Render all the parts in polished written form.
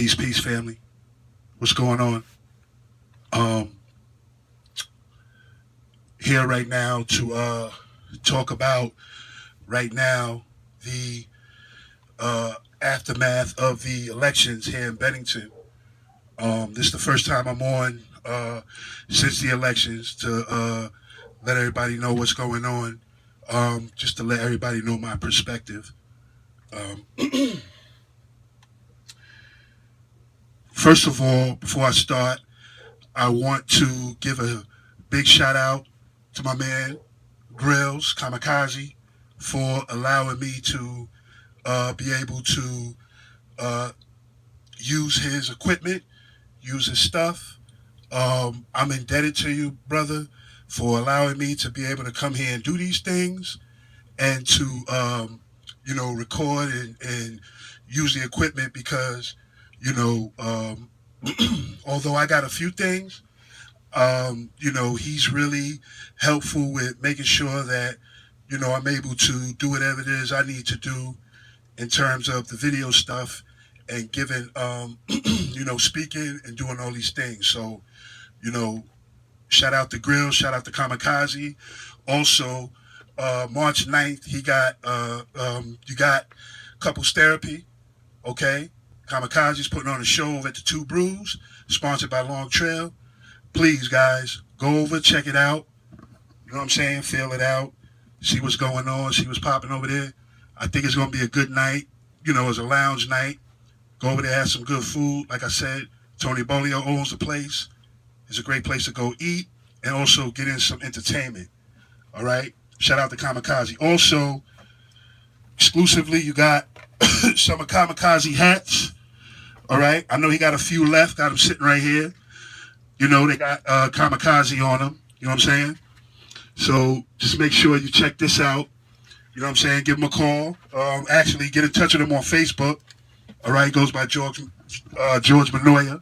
Peace, family. What's going on? Um, Here right now to talk about right now the aftermath of the elections here in Bennington. This is the first time I'm on since the elections to let everybody know what's going on. Just to let everybody know my perspective. Um, First of all, before I start, I want to give a big shout out to my man Grills Kamikaze for allowing me to be able to uh, use his equipment, use his stuff. I'm indebted to you, brother, for allowing me to be able to come here and do these things and to, record and use the equipment because, although I got a few things, he's really helpful with making sure that, I'm able to do whatever it is I need to do in terms of the video stuff and giving, speaking and doing all these things. So, you know, shout out to Grill, shout out to Kamikaze. Also, March 9th, you got couples therapy, okay? Kamikaze's putting on a show over at the Two Brews, sponsored by Long Trail. Please, guys, go over, check it out. You know what I'm saying? Feel it out. See what's going on. See what's popping over there. I think it's going to be a good night. It's a lounge night. Go over there, have some good food. Like I said, Tony Bolio owns the place. It's a great place to go eat and also get in some entertainment. All right? Shout out to Kamikaze. Also, exclusively, you got some of Kamikaze hats. All right? I know he got a few left. Got them sitting right here. They got Kamikaze on them. You know what I'm saying? So just make sure you check this out. You know what I'm saying? Give him a call. Actually, get in touch with him on Facebook. All right? He goes by George Manoia.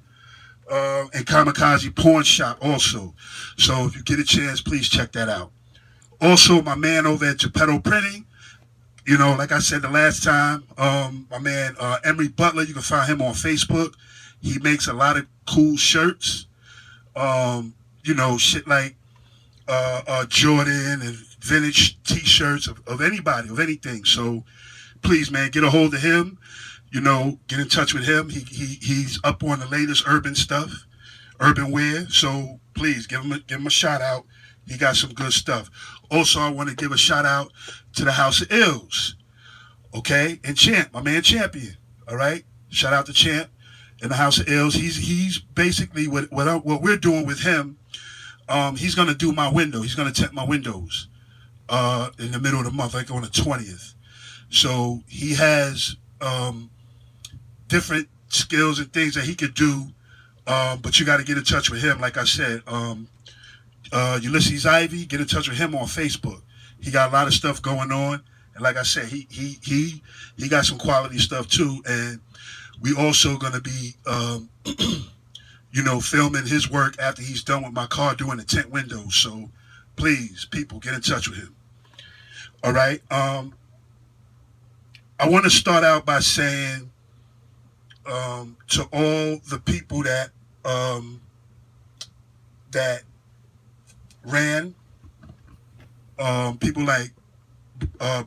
And Kamikaze Porn Shop also. So if you get a chance, please check that out. Also, my man over at Geppetto Printing. Like I said the last time, my man Emery Butler, you can find him on Facebook. He makes a lot of cool shirts. Shit like Jordan and vintage T-shirts of anybody, of anything. So please, man, get a hold of him. Get in touch with him. He's up on the latest urban stuff, urban wear. So please give him a shout out. He got some good stuff. Also, I want to give a shout out to the House of Ills, okay, and Champ, my man Champion. All right, shout out to Champ in the House of Ills. He's basically what we're doing with him. He's gonna do my window. He's gonna tint my windows in the middle of the month, like on the 20th. So he has different skills and things that he could do, but you got to get in touch with him. Like I said, Ulysses Ivy, get in touch with him on Facebook. He got a lot of stuff going on, and like I said, he got some quality stuff too. And we also going to be, filming his work after he's done with my car doing the tint windows. So please, people, get in touch with him. All right. I want to start out by saying to all the people that ran, people like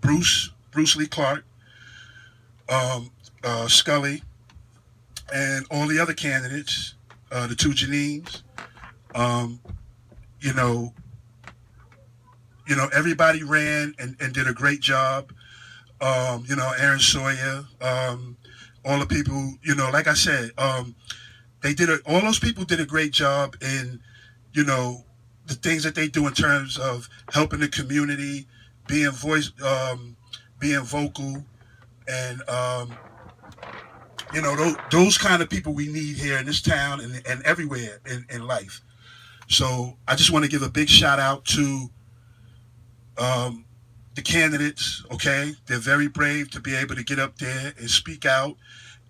Bruce Lee Clark, Scully, and all the other candidates, the two Janines. Everybody ran and did a great job. Aaron Sawyer, all the people, like I said, all those people did a great job in, the things that they do in terms of helping the community, being being vocal, and, those kind of people we need here in this town and everywhere in life. So I just want to give a big shout out to the candidates, okay? They're very brave to be able to get up there and speak out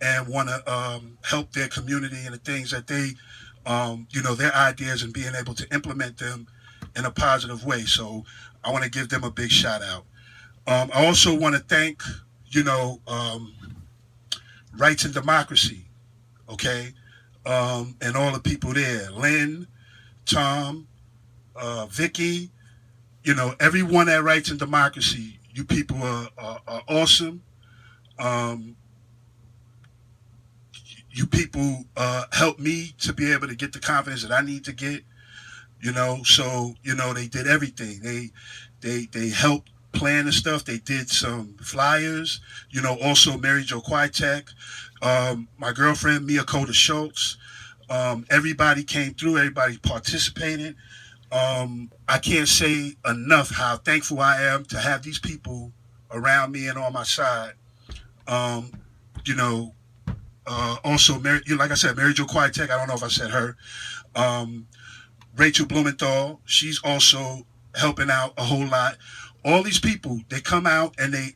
and want to help their community and the things that they, their ideas and being able to implement them in a positive way. So I want to give them a big shout out. I also want to thank, Rights and Democracy, okay, and all the people there, Lynn, Tom, Vicky, everyone at Rights and Democracy. You people are awesome. Um, you people help me to be able to get the confidence that I need to get. So they did everything. They helped plan the stuff. They did some flyers. Also Mary Jo Quietek, my girlfriend Mia Coda Schultz. Everybody came through. Everybody participated. I can't say enough how thankful I am to have these people around me and on my side. Um, you know, Also, like I said, Mary Jo Quietek. I don't know if I said her. Um, Rachel Blumenthal. She's also helping out a whole lot. All these people, they come out and they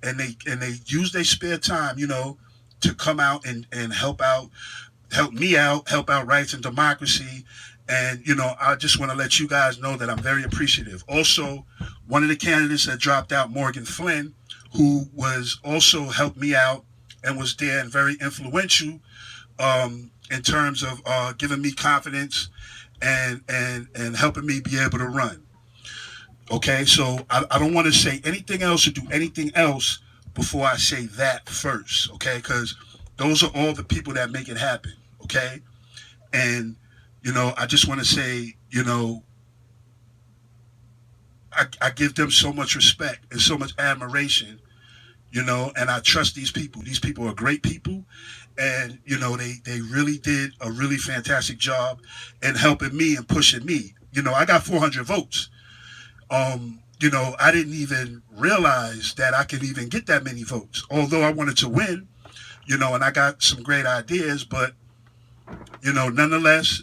use their spare time, to come out and help me out, help out Rights and Democracy. And, I just want to let you guys know that I'm very appreciative. Also, one of the candidates that dropped out, Morgan Flynn, who was also helped me out and was there and very influential in terms of giving me confidence and helping me be able to run. Okay, so I don't want to say anything else or do anything else before I say that first, okay? Because those are all the people that make it happen, okay? And, I just want to say, I give them so much respect and so much admiration, and I trust these people. These people are great people, and, they really did a really fantastic job in helping me and pushing me. I got 400 votes. I didn't even realize that I could even get that many votes, although I wanted to win, and I got some great ideas, but, nonetheless,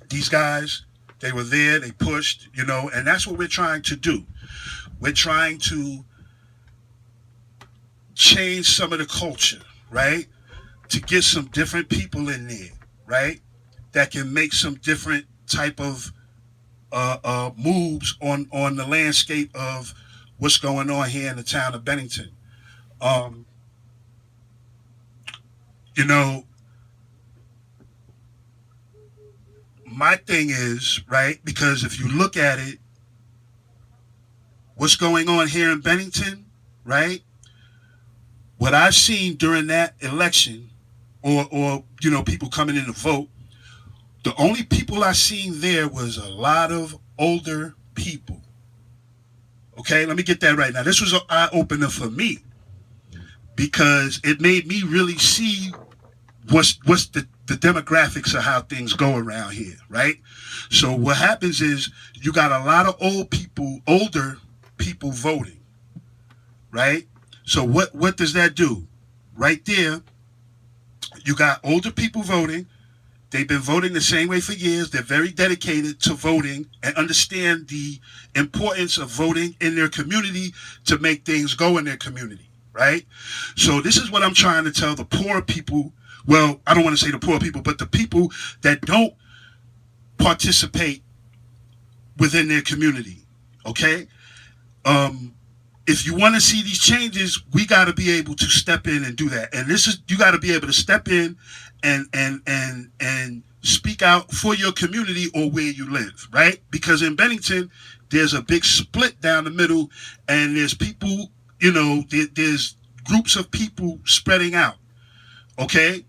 these guys, they were there, they pushed, and that's what we're trying to do. We're trying to change some of the culture, right? To get some different people in there, right? That can make some different type of moves on the landscape of what's going on here in the town of Bennington. Um, you know, my thing is, right, because if you look at it, what's going on here in Bennington, right? What I've seen during that election, or people coming in to vote, the only people I seen there was a lot of older people. Okay, let me get that right now. This was an eye opener for me because it made me really see what's the demographics of how things go around here, right? So what happens is you got a lot of older people voting, right? So what does that do? Right there, you got older people voting. They've been voting the same way for years. They're very dedicated to voting and understand the importance of voting in their community to make things go in their community, right? So this is what I'm trying to tell the poor people. Well, I don't want to say the poor people, but the people that don't participate within their community, okay? If you want to see these changes, we got to be able to step in and do that. And you got to be able to step in and speak out for your community or where you live, right? Because in Bennington, there's a big split down the middle, and there's people, there's groups of people spreading out, okay?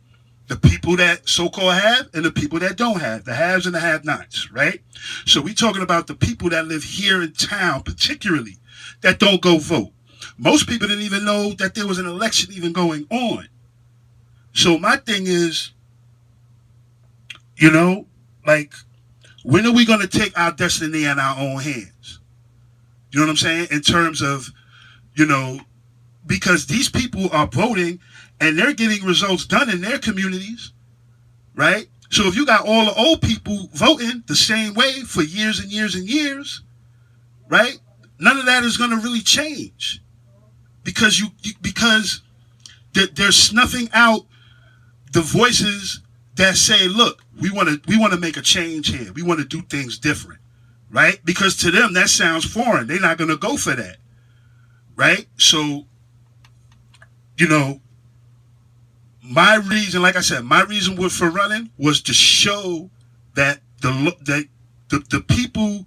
The people that so-called have and the people that don't have, the haves and the have-nots, right? So we're talking about the people that live here in town, particularly, that don't go vote. Most people didn't even know that there was an election even going on. So my thing is, like, when are we going to take our destiny in our own hands? You know what I'm saying? In terms of, because these people are voting and they're getting results done in their communities, right? So if you got all the old people voting the same way for years and years and years, right? None of that is going to really change because because they're snuffing out the voices that say, look, we want to make a change here. We want to do things different, right? Because to them that sounds foreign. They're not going to go for that, right? So, my reason, like I said, my reason for running was to show that the people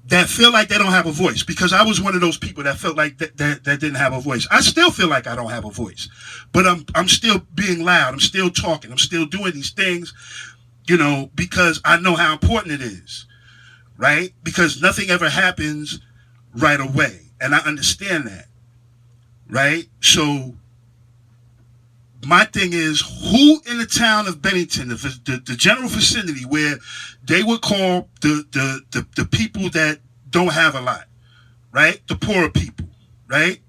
that feel like they don't have a voice, because I was one of those people that felt like that didn't have a voice. I still feel like I don't have a voice, but I'm still being loud. I'm still talking. I'm still doing these things, because I know how important it is, right? Because nothing ever happens right away, and I understand that, right? So my thing is, who in the town of Bennington, the general vicinity where they would call the people that don't have a lot, right? The poorer people, right?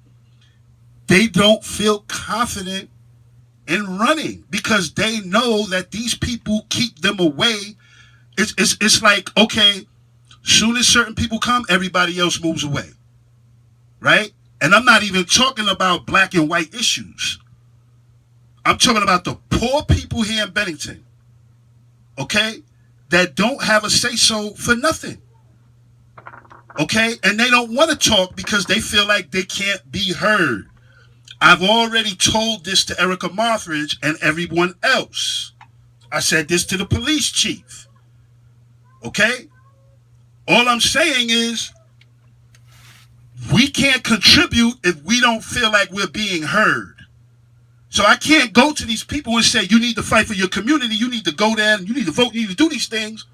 They don't feel confident in running because they know that these people keep them away. It's like, okay, soon as certain people come, everybody else moves away, right? And I'm not even talking about black and white issues. I'm talking about the poor people here in Bennington, okay, that don't have a say-so for nothing, okay? And they don't want to talk because they feel like they can't be heard. I've already told this to Erica Mothridge and everyone else. I said this to the police chief, okay? All I'm saying is we can't contribute if we don't feel like we're being heard. So I can't go to these people and say, you need to fight for your community, you need to go there, and you need to vote, you need to do these things,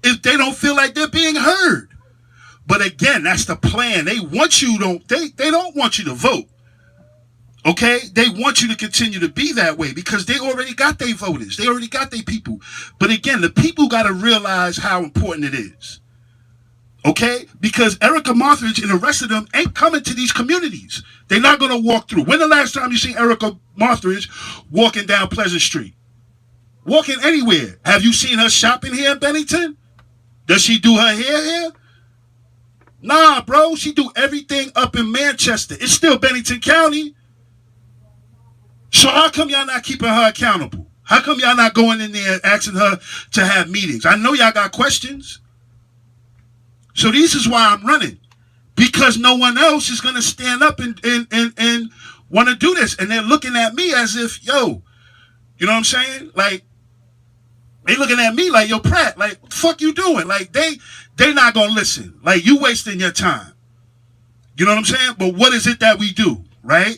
if they don't feel like they're being heard. But again, that's the plan. They want you they don't want you to vote. Okay? They want you to continue to be that way because they already got their voters. They already got their people. But again, the people got to realize how important it is. Okay? Because Erica Mothridge and the rest of them ain't coming to these communities. They're not going to walk through. When the last time you seen Erica Mothridge walking down Pleasant Street? Walking anywhere. Have you seen her shopping here in Bennington? Does she do her hair here? Nah, bro. She do everything up in Manchester. It's still Bennington County. So how come y'all not keeping her accountable? How come y'all not going in there and asking her to have meetings? I know y'all got questions. So this is why I'm running. Because no one else is going to stand up and want to do this. And they're looking at me as if, yo, you know what I'm saying? Like, they looking at me like, yo, Pratt, like, what the fuck you doing? Like, they not going to listen. Like, you wasting your time. You know what I'm saying? But what is it that we do, right?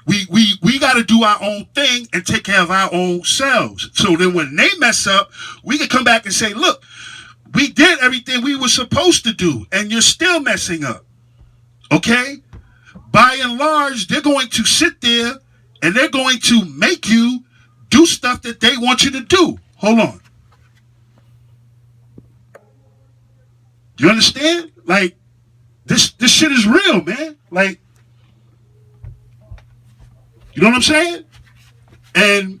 We got to do our own thing and take care of our own selves. So then when they mess up, we can come back and say, look, we did everything we were supposed to do, and you're still messing up, okay? By and large, they're going to sit there, and they're going to make you do stuff that they want you to do. Hold on. You understand? Like, this shit is real, man. Like, you know what I'm saying? And,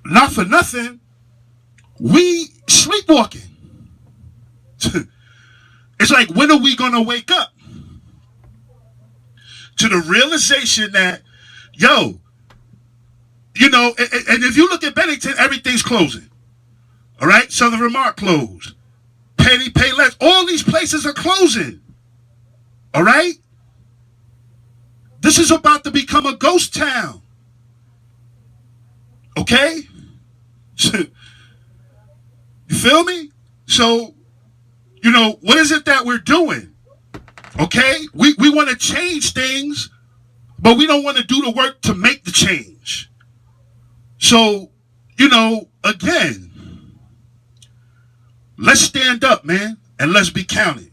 not for nothing, we sleepwalking. It's like, when are we going to wake up to the realization that, yo, and if you look at Bennington, everything's closing. All right? Southern Vermont closed. Payless, all these places are closing. All right? This is about to become a ghost town. Okay? You feel me? So, what is it that we're doing? Okay? We want to change things, but we don't want to do the work to make the change. So, again, let's stand up, man, and let's be counted.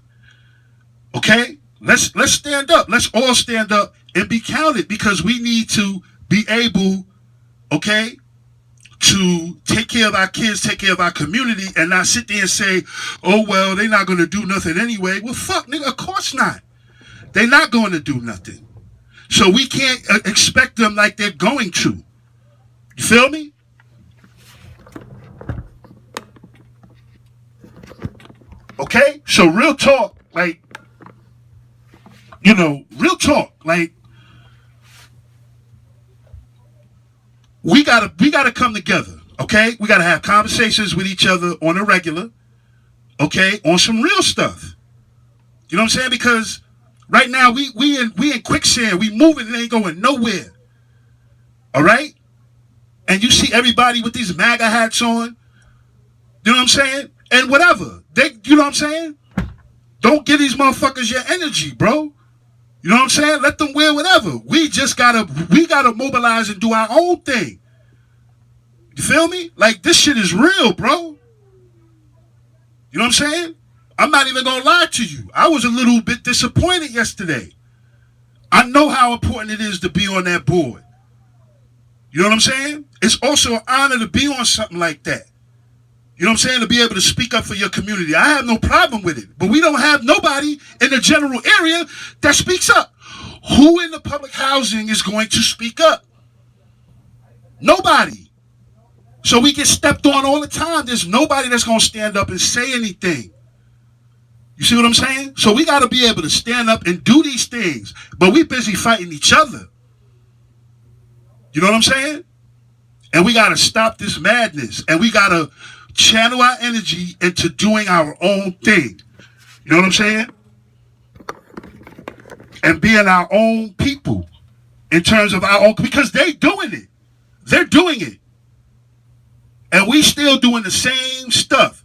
Okay? Let's stand up. Let's all stand up and be counted because we need to be able, okay, to take care of our kids, take care of our community, and not sit there and say, oh, well, they're not going to do nothing anyway. Well, fuck, nigga, of course not. They're not going to do nothing. So we can't expect them like they're going to. You feel me? Okay? So real talk, like, real talk, like, we gotta come together, okay? We gotta have conversations with each other on a regular, okay, on some real stuff. You know what I'm saying? Because Right now, we in quicksand. We moving, it ain't going nowhere. All right? And you see everybody with these MAGA hats on. You know what I'm saying? And whatever. You know what I'm saying? Don't give these motherfuckers your energy, bro. You know what I'm saying? Let them wear whatever. We gotta mobilize and do our own thing. You feel me? Like, this shit is real, bro. You know what I'm saying? I'm not even gonna lie to you. I was a little bit disappointed yesterday. I know how important it is to be on that board. You know what I'm saying? It's also an honor to be on something like that. You know what I'm saying? To be able to speak up for your community. I have no problem with it. But we don't have nobody in the general area that speaks up. Who in the public housing is going to speak up? Nobody. So we get stepped on all the time. There's nobody that's going to stand up and say anything. You see what I'm saying? So we got to be able to stand up and do these things. But we busy fighting each other. You know what I'm saying? And we got to stop this madness. And we got to channel our energy into doing our own thing. You know what I'm saying? And being our own people in terms of our own, because they doing it. They're doing it. And we still doing the same stuff.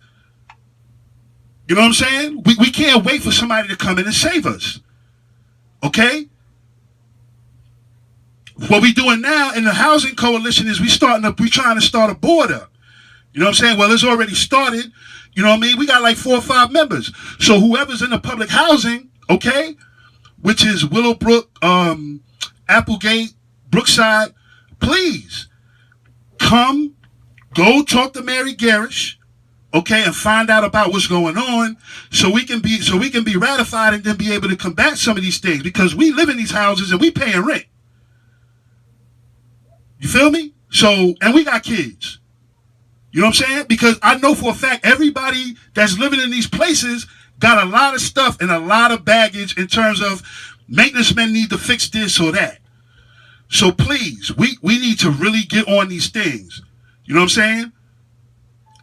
You know what I'm saying? We can't wait for somebody to come in and save us. Okay? What we doing now in the housing coalition is we trying to start a board up. You know what I'm saying? Well, it's already started. You know what I mean? We got like 4 or 5 members. So whoever's in the public housing, okay, which is Willowbrook, Applegate, Brookside, please come, go talk to Mary Garish, okay, and find out about what's going on, so we can be ratified and then be able to combat some of these things, because we live in these houses and we paying rent. You feel me? So, and we got kids. You know what I'm saying? Because I know for a fact everybody that's living in these places got a lot of stuff and a lot of baggage in terms of maintenance men need to fix this or that. So please, we need to really get on these things. You know what I'm saying?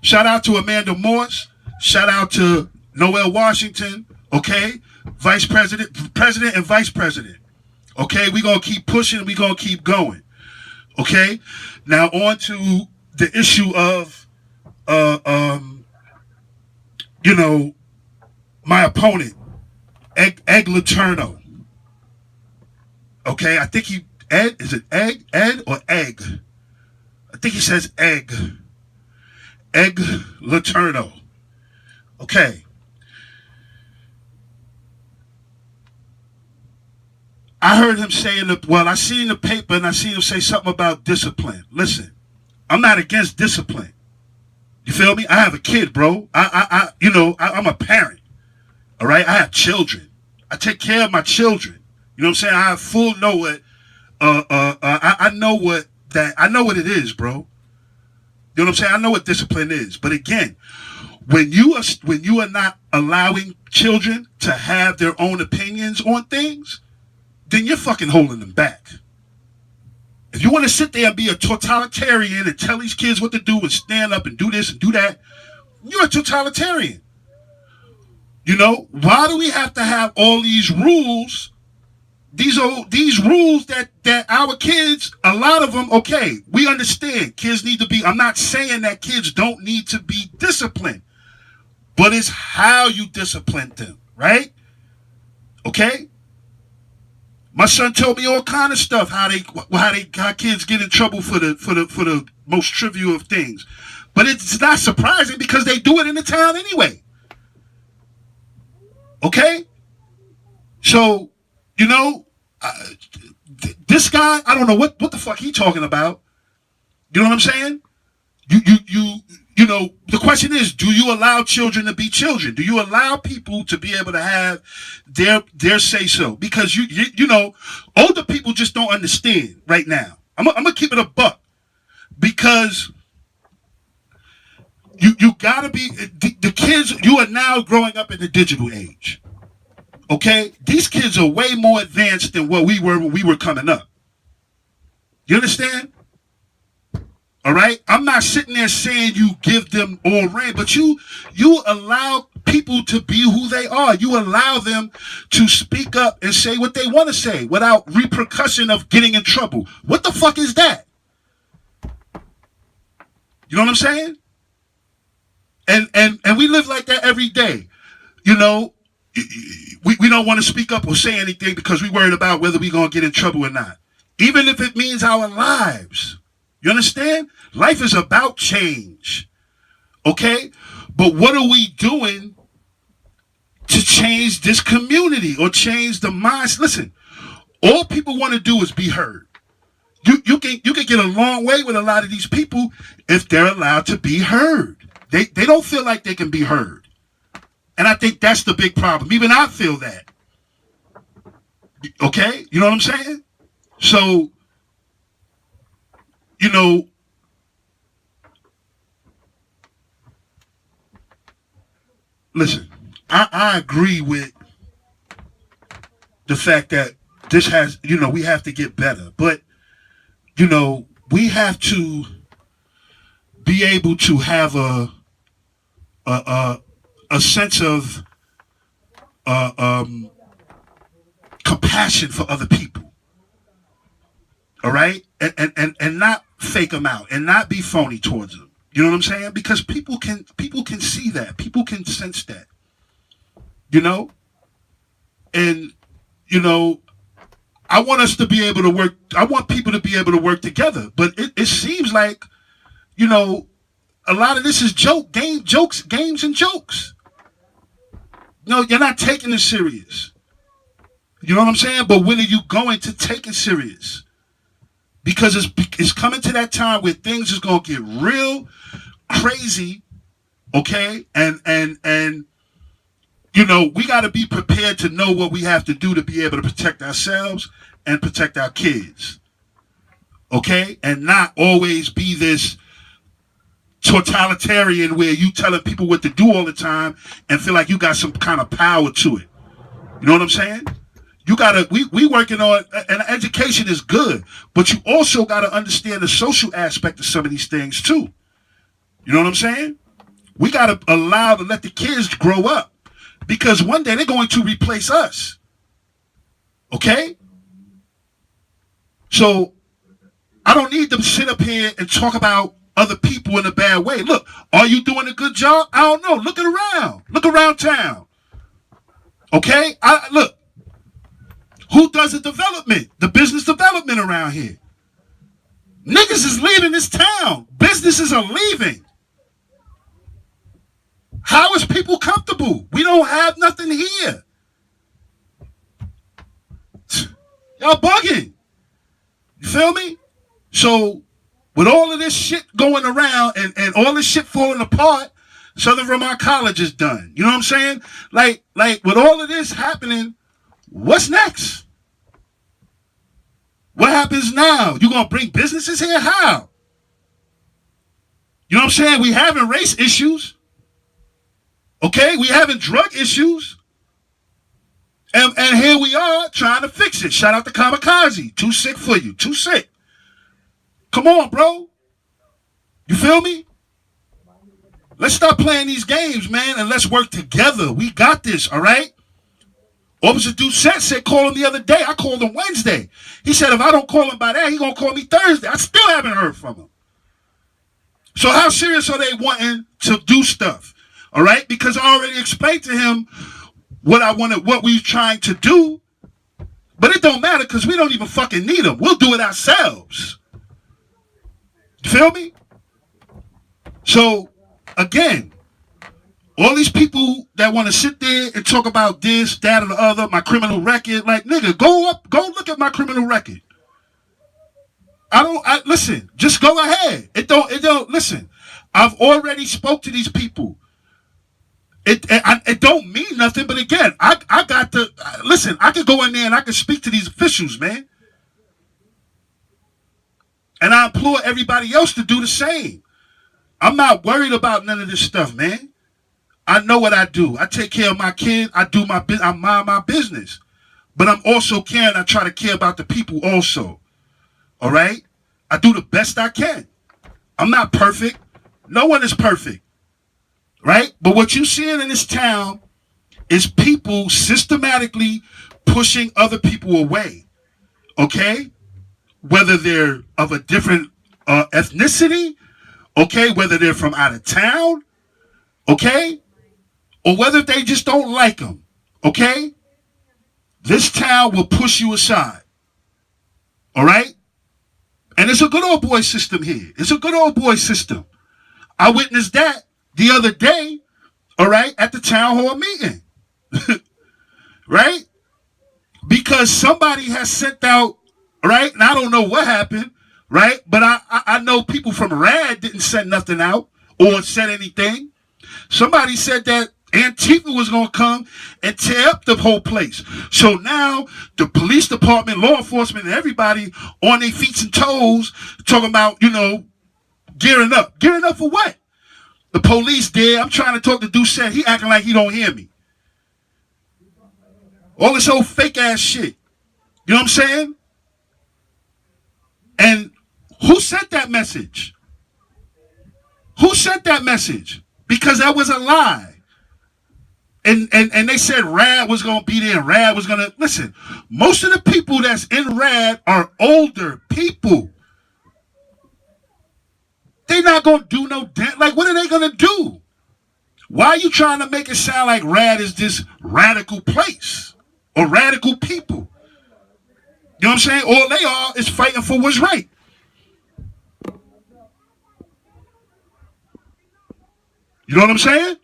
Shout out to Amanda Morse. Shout out to Noel Washington. Okay? President and Vice President. Okay? We're going to keep pushing. We're going to keep going. Okay? Now on to the issue of, you know, my opponent, Ed Letourneau. Okay? I think is it Ed or Egg? I think he says Egg. Ed Letourneau. Okay. I heard him saying, I seen the paper and I seen him say something about discipline. Listen, I'm not against discipline. You feel me? I have a kid, bro. I'm a parent. All right? I have children. I take care of my children. You know what I'm saying? I have full know what, I know what it is, bro. You know what I'm saying? I know what discipline is. But again, when you are not allowing children to have their own opinions on things, then you're fucking holding them back. If you want to sit there and be a totalitarian and tell these kids what to do and stand up and do this and do that, you're a totalitarian. You know, why do we have to have all these rules? These rules that our kids, a lot of them, okay, we understand kids need to be, I'm not saying that kids don't need to be disciplined, but it's how you discipline them, right? Okay? My son told me all kind of stuff, how kids get in trouble for the most trivial of things. But it's not surprising because they do it in the town anyway. Okay? So, you know, this guy, I don't know what the fuck he talking about. You know what I'm saying? You know, the question is, do you allow children to be children? Do you allow people to be able to have their say so? Because you know, older people just don't understand right now. I'm gonna keep it a buck, because you gotta be the kids. You are now growing up in the digital age. Okay, these kids are way more advanced than what we were when we were coming up. You understand? All right, I'm not sitting there saying you give them all reign, but you allow people to be who they are. You allow them to speak up and say what they want to say without repercussion of getting in trouble. What the fuck is that? You know what I'm saying? And we live like that every day. You know, we don't want to speak up or say anything because we're worried about whether we're going to get in trouble or not. Even if it means our lives. You understand? Life is about change. Okay? But what are we doing to change this community or change the minds? Listen, all people want to do is be heard. You can get a long way with a lot of these people if they're allowed to be heard. They don't feel like they can be heard. And I think that's the big problem. Even I feel that. Okay? You know what I'm saying? So, you know, listen, I agree with the fact that this has, you know, we have to get better. But, you know, we have to be able to have a sense of compassion for other people. All right? And not fake them out and not be phony towards them. You know what I'm saying? Because people can see that. People can sense that. You know? And, you know, I want us to be able to work. I want people to be able to work together. But it seems like, you know, a lot of this is games and jokes. No, you're not taking it serious. You know what I'm saying? But when are you going to take it serious? Because it's coming to that time where things is going to get real crazy, okay? And you know, we got to be prepared to know what we have to do to be able to protect ourselves and protect our kids, okay? And not always be this totalitarian where you telling people what to do all the time and feel like you got some kind of power to it. You know what I'm saying? You gotta, we working on, and education is good, but you also gotta understand the social aspect of some of these things too. You know what I'm saying? We gotta allow to let the kids grow up because one day they're going to replace us. Okay? So I don't need them to sit up here and talk about other people in a bad way. Look, are you doing a good job? I don't know. Look around. Look around town. Okay? Look. Who does the development? The business development around here. Niggas is leaving this town. Businesses are leaving. How is people comfortable? We don't have nothing here. Y'all bugging. You feel me? So, with all of this shit going around and all this shit falling apart, Southern Vermont College is done. You know what I'm saying? Like with all of this happening, what's next? What happens now? You gonna bring businesses here? How? You know what I'm saying? We having race issues. Okay? We having drug issues. And here we are trying to fix it. Shout out to Kamikaze. Too sick for you. Too sick. Come on, bro. You feel me? Let's stop playing these games, man, and let's work together. We got this, all right? Officer Doucette said call him the other day. I called him Wednesday. He said if I don't call him by that, he's going to call me Thursday. I still haven't heard from him. So how serious are they wanting to do stuff? All right? Because I already explained to him what I wanted, what we trying to do. But it don't matter because we don't even fucking need them. We'll do it ourselves. You feel me? So, again, all these people that want to sit there and talk about this, that, or the other, my criminal record, like, nigga, go look at my criminal record. Listen, just go ahead. It don't, listen, I've already spoke to these people. It don't mean nothing, but again, I got to, listen, I could go in there and I could speak to these officials, man. And I implore everybody else to do the same. I'm not worried about none of this stuff, man. I know what I do. I take care of my kids. I do my business. I mind my business. But I'm also caring. I try to care about the people also. All right? I do the best I can. I'm not perfect. No one is perfect. right? But what you're seeing in this town is people systematically pushing other people away, okay? Whether they're of a different ethnicity, okay? Whether they're from out of town, okay? Or whether they just don't like them, okay? This town will push you aside, all right? And it's a good old boy system here. It's a good old boy system. I witnessed that the other day, all right, at the town hall meeting, right? Because somebody has sent out, right? And I don't know what happened, right? But I know people from RAD didn't send nothing out or said anything. Somebody said that Antifa was going to come and tear up the whole place. So now the police department, law enforcement, and everybody on their feet and toes talking about, gearing up. Gearing up for what? The police there. I'm trying to talk to Doucette. He acting like he don't hear me. All this old fake ass shit. You know what I'm saying? And who sent that message? Who sent that message? Because that was a lie. And they said RAD was going to be there and RAD was going to... Listen, most of the people that's in RAD are older people. They're not going to do no damn... Like, what are they going to do? Why are you trying to make it sound like RAD is this radical place or radical people? You know what I'm saying? All they are is fighting for what's right. You know what I'm saying?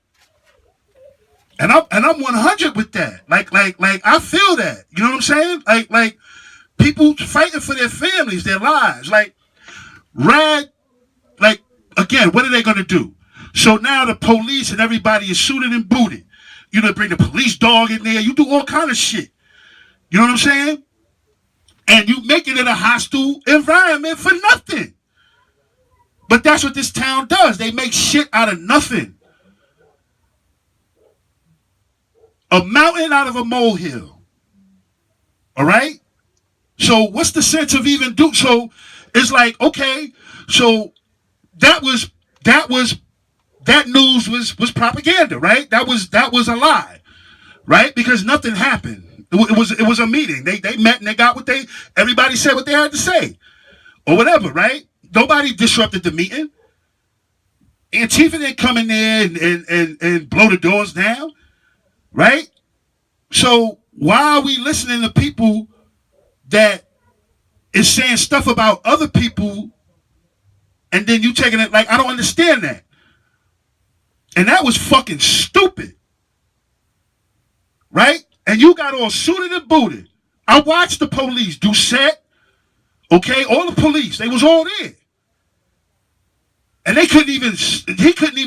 And I'm 100 with that. Like I feel that. You know what I'm saying? Like people fighting for their families, their lives. Like RAD, like again, what are they gonna do? So now the police and everybody is suited and booted. You know, bring the police dog in there. You do all kind of shit. You know what I'm saying? And you making it a hostile environment for nothing. But that's what this town does. They make shit out of nothing. A mountain out of a molehill. All right? So what's the sense of even do? So it's like, okay, so that news was propaganda, right? That was a lie, right? Because nothing happened. It was a meeting. They met and they got everybody said what they had to say. Or whatever, right? Nobody disrupted the meeting. Antifa didn't come in there and blow the doors down. Right? So why are we listening to people that is saying stuff about other people and then you taking it like, I don't understand that. And that was fucking stupid. Right? And you got all suited and booted. I watched the police, Doucette, okay, all the police, they was all there. And he couldn't even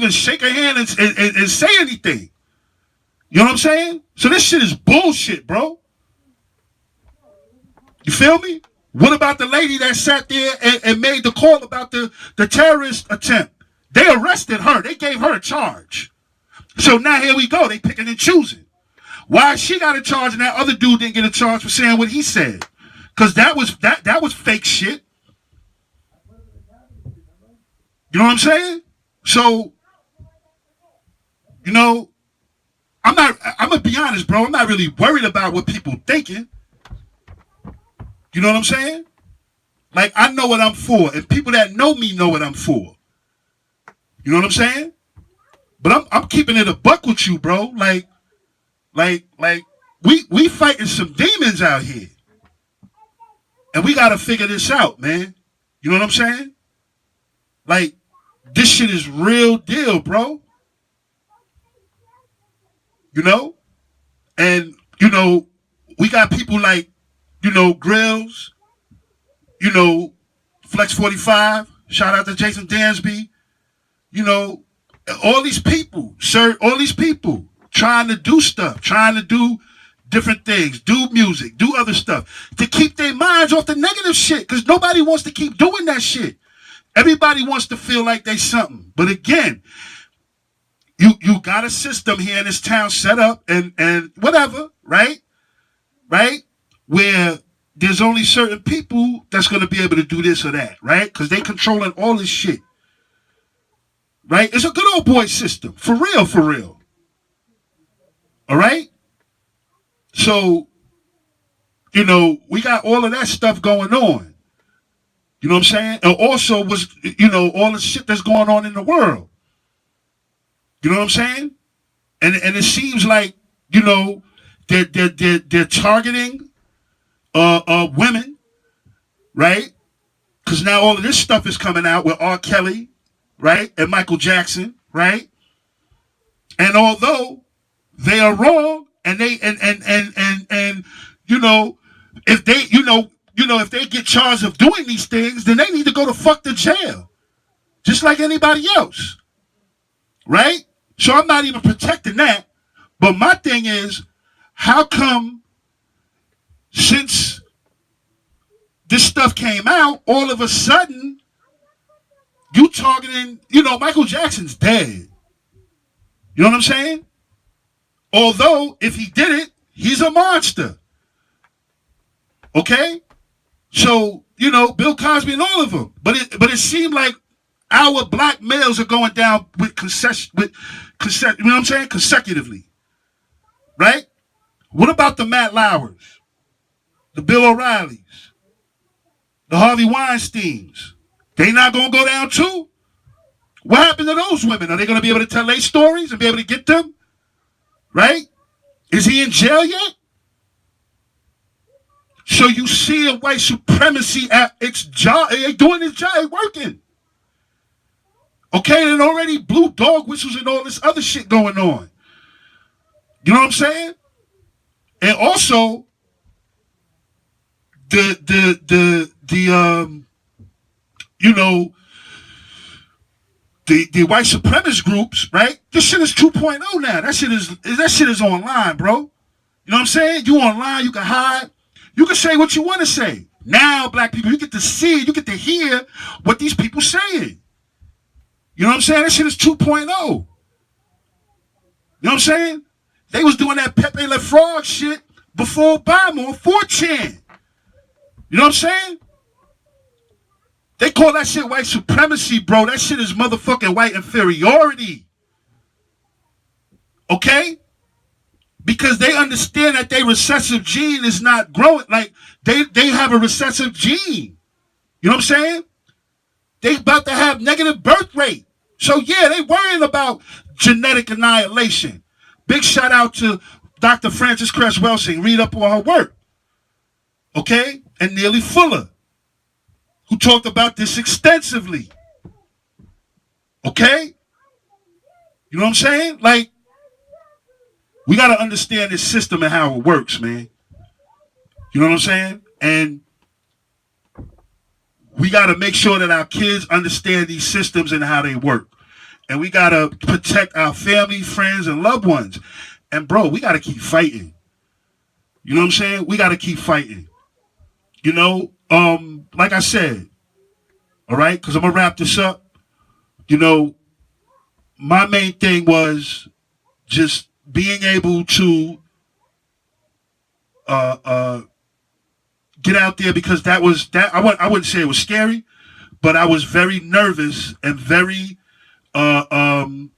shake a hand and say anything. You know what I'm saying? So this shit is bullshit, bro. You feel me? What about the lady that sat there and made the call about the terrorist attempt? They arrested her. They gave her a charge. So now here we go. They picking and choosing. Why she got a charge and that other dude didn't get a charge for saying what he said? Because that was fake shit. You know what I'm saying? So, I'm gonna be honest, bro. I'm not really worried about what people thinking. You know what I'm saying? Like, I know what I'm for, and people that know me know what I'm for. You know what I'm saying? But I'm keeping it a buck with you, bro. Like we fighting some demons out here, and we gotta figure this out, man. You know what I'm saying? Like, this shit is real deal, bro. And, we got people like, Grills, Flex 45, shout out to Jason Dansby, all these people, all these people trying to do stuff, trying to do different things, do music, do other stuff, to keep their minds off the negative shit, because nobody wants to keep doing that shit. Everybody wants to feel like they something. But again, you got a system here in this town set up and whatever, right? Right? Where there's only certain people that's going to be able to do this or that, right? Because they controlling all this shit. right? It's a good old boy system, for real, for real. All right? So, we got all of that stuff going on. You know what I'm saying? And also was, all the shit that's going on in the world. You know what I'm saying? And it seems like, they're targeting women, right? Because now all of this stuff is coming out with R. Kelly, right? And Michael Jackson, right? And although they are wrong, and they and if they if they get charged of doing these things, then they need to go to fuck the jail, just like anybody else, right? So I'm not even protecting that. But my thing is, how come since this stuff came out, all of a sudden you targeting, Michael Jackson's dead. You know what I'm saying? Although if he did it, he's a monster. Okay? So, Bill Cosby and all of them. But it seemed like our black males are going down with you know what I'm saying? Consecutively. Right? What about the Matt Lauers, the Bill O'Reillys, the Harvey Weinsteins? They not gonna go down too? What happened to those women? Are they gonna be able to tell their stories and be able to get them? Right? Is he in jail yet? So you see a white supremacy at its job. They doing its job, they working. Okay, and already blue dog whistles and all this other shit going on. You know what I'm saying? And also the white supremacist groups, right? This shit is 2.0 now. That shit is online, bro. You know what I'm saying? You online, you can hide, you can say what you want to say. Now, black people, you get to see, you get to hear what these people saying. You know what I'm saying? That shit is 2.0. You know what I'm saying? They was doing that Pepe Le Frog shit before Obama on 4chan. You know what I'm saying? They call that shit white supremacy, bro. That shit is motherfucking white inferiority. Okay? Because they understand that their recessive gene is not growing. Like, they have a recessive gene. You know what I'm saying? They about to have negative birth rate. So, yeah, they worrying about genetic annihilation. Big shout out to Dr. Frances Cress Welsing. Read up on her work. Okay? And Neely Fuller, who talked about this extensively. Okay? You know what I'm saying? Like, we got to understand this system and how it works, man. You know what I'm saying? And we got to make sure that our kids understand these systems and how they work. And we got to protect our family, friends, and loved ones. And, bro, we got to keep fighting. You know what I'm saying? We got to keep fighting. Like I said, all right, because I'm going to wrap this up. My main thing was just being able to get out there, because that was that. I wouldn't say it was scary, but I was very nervous and very, it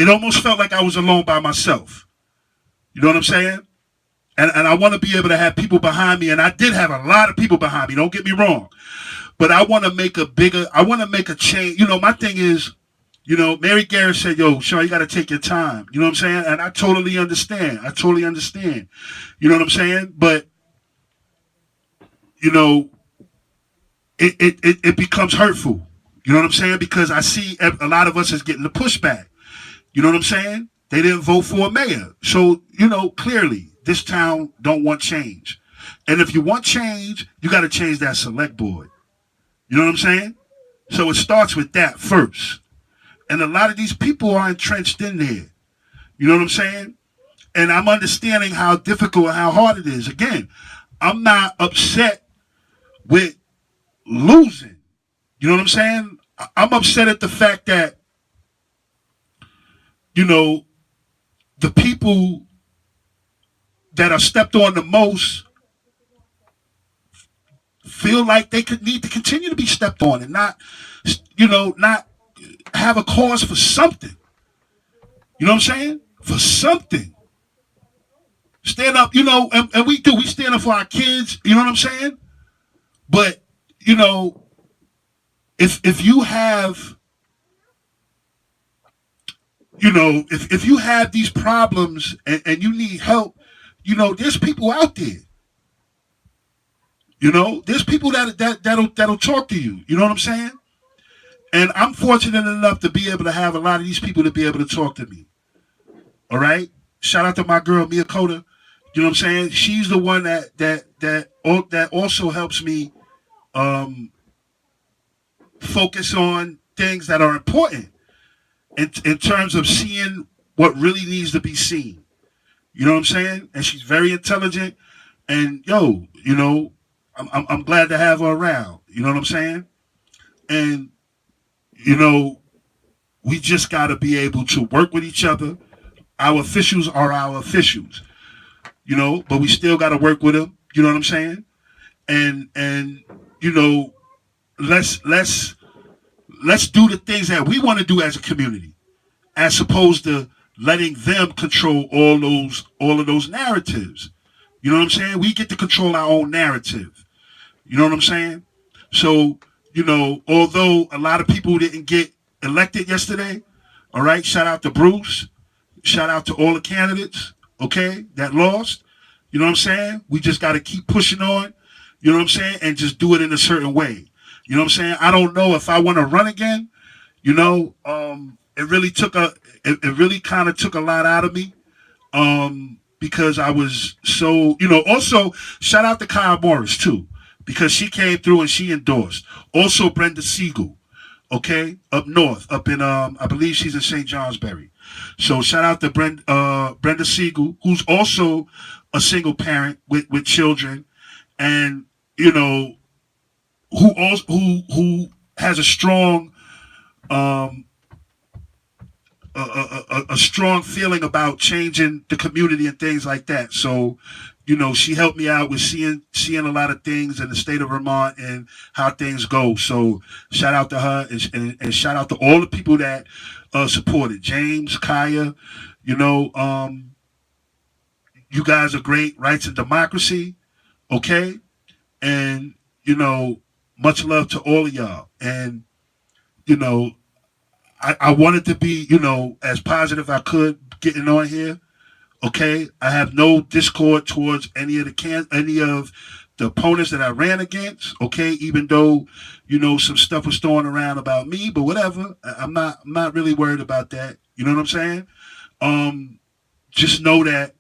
almost felt like I was alone by myself. You know what I'm saying? And I want to be able to have people behind me, and I did have a lot of people behind me. Don't get me wrong, but I want to make a change. My thing is, Mary Garrett said, yo, Sean, you got to take your time. You know what I'm saying? And I totally understand. You know what I'm saying? But, it becomes hurtful. You know what I'm saying? Because I see a lot of us is getting the pushback. You know what I'm saying? They didn't vote for a mayor. So, clearly this town don't want change. And if you want change, you got to change that select board. You know what I'm saying? So it starts with that first. And a lot of these people are entrenched in there. You know what I'm saying? And I'm understanding how difficult and how hard it is. Again, I'm not upset with losing. You know what I'm saying? I'm upset at the fact that, the people that are stepped on the most feel like they could need to continue to be stepped on and not, not have a cause for something. You know what I'm saying? For something. Stand up, and we do. We stand up for our kids. You know what I'm saying? But if you have, if you have these problems and you need help, there's people out there. There's people that'll talk to you. You know what I'm saying? And I'm fortunate enough to be able to have a lot of these people to be able to talk to me. All right. Shout out to my girl Mia Cota. You know what I'm saying? She's the one that also helps me focus on things that are important in terms of seeing what really needs to be seen. You know what I'm saying? And she's very intelligent. And I'm glad to have her around. You know what I'm saying? And we just got to be able to work with each other. Our officials are our officials, but we still got to work with them. You know what I'm saying? And let's do the things that we want to do as a community, as opposed to letting them control all of those narratives. You know what I'm saying? We get to control our own narrative. You know what I'm saying? So, although a lot of people didn't get elected yesterday, all right, shout out to Bruce. Shout out to all the candidates, okay, that lost. You know what I'm saying? We just got to keep pushing on, you know what I'm saying, and just do it in a certain way. You know what I'm saying? I don't know if I want to run again. It really kind of took a lot out of me. Because I was so, also shout out to Kyle Morris too, because she came through and she endorsed. Also Brenda Siegel, okay, up north, up in I believe she's in St. Johnsbury. So shout out to Brenda Siegel, who's also a single parent with children, and who has a strong a strong feeling about changing the community and things like that. So, she helped me out with seeing a lot of things in the state of Vermont and how things go. So shout out to her and shout out to all the people that supported. James, Kaya, you guys are great. Rights and Democracy, okay? And, much love to all of y'all. And, I wanted to be, as positive I could getting on here. Okay, I have no discord towards any of the opponents that I ran against. Okay, even though some stuff was thrown around about me, but whatever. I'm not really worried about that. You know what I'm saying? Just know that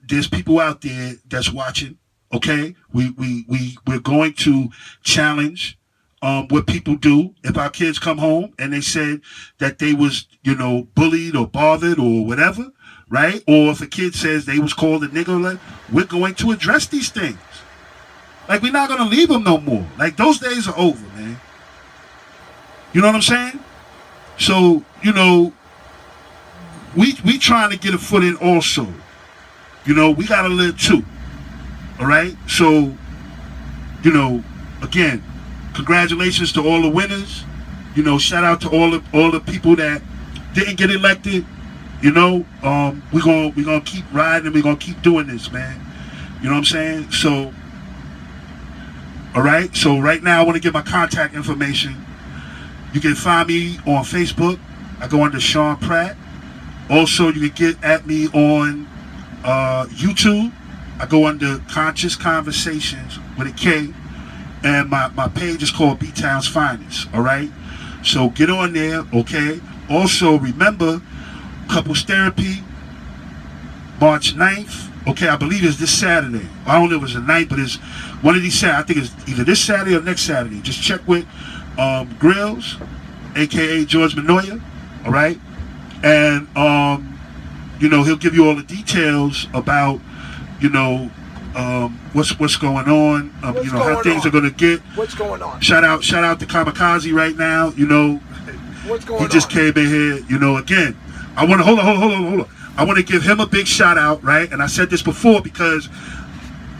there's people out there that's watching. Okay, we're going to challenge what people do if our kids come home and they said that they was bullied or bothered or whatever, right? Or if a kid says they was called a nigger, we're going to address these things. Like, we're not going to leave them no more. Like, those days are over, man. You know what I'm saying? So, we trying to get a foot in also. We got to live too. All right? So, again, congratulations to all the winners. Shout out to all the people that didn't get elected. We're gonna keep riding and we're gonna keep doing this, man. You know what I'm saying? So, all right. So right now I want to give my contact information. You can find me on Facebook. I go under Sean Pratt. Also, you can get at me on YouTube. I go under Conscious Conversations with a K. And my page is called B-Town's Finest, all right? So get on there, okay? Also, remember, Couples Therapy, March 9th. Okay, I believe it's this Saturday. I don't know if it's the 9th, but it's one of these Saturdays. I think it's either this Saturday or next Saturday. Just check with Grills, a.k.a. George Manoia, all right? And, he'll give you all the details about, what's going on, how things are going to get. What's going on? Shout out to Kamikaze right now, What's going on? He just came in here, again. I want to, hold on. I want to give him a big shout out, right? And I said this before because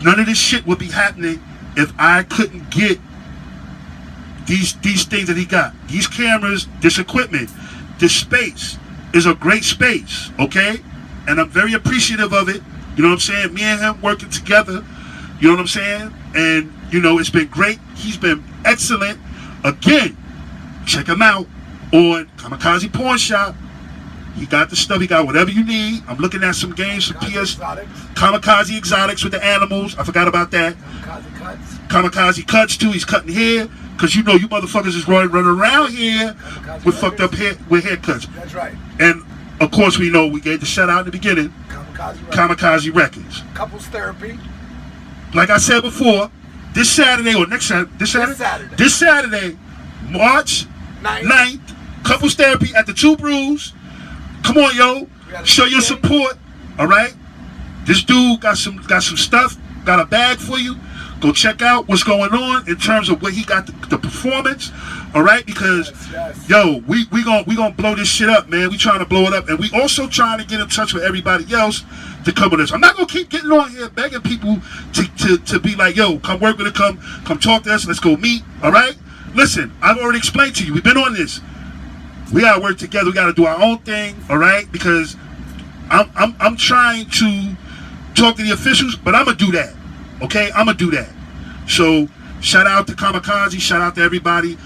none of this shit would be happening if I couldn't get these things that he got, these cameras, this equipment, this space is a great space, okay? And I'm very appreciative of it. You know what I'm saying? Me and him working together. You know what I'm saying? And, you know, it's been great. He's been excellent. Again, check him out on Kamikaze Pawn Shop. He got the stuff. He got whatever you need. I'm looking at some games for PS. Kamikaze Exotics with the animals. I forgot about that. Kamikaze Cuts. Kamikaze Cuts, too. He's cutting hair. Because, you know, you motherfuckers is running around here with fucked up hair, with haircuts. That's right. And, of course, we know we gave the shout out in the beginning. Kamikaze Records. Couples Therapy. Like I said before, this Saturday or next Saturday, this Saturday, March 9th, Couples Therapy at the Two Brews. Come on, yo, show your support. All right, this dude got some stuff, got a bag for you. Go check out what's going on in terms of where he got the performance. All right, because yo, we gonna blow this shit up, man. We trying to blow it up, and we also trying to get in touch with everybody else to come with us. I'm not gonna keep getting on here begging people to be like, yo, come work with it, come talk to us, let's go meet. All right, listen, I've already explained to you. We've been on this. We gotta work together. We gotta do our own thing. All right, because I'm trying to talk to the officials, but I'm gonna do that. Okay, I'm gonna do that. So shout out to Kamikaze. Shout out to everybody.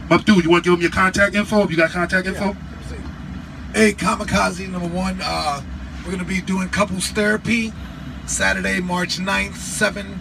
My dude, you want to give them your contact info? If you got contact info? Hey, Kamikaze, number one. We're going to be doing Couples Therapy Saturday, March 9th, 7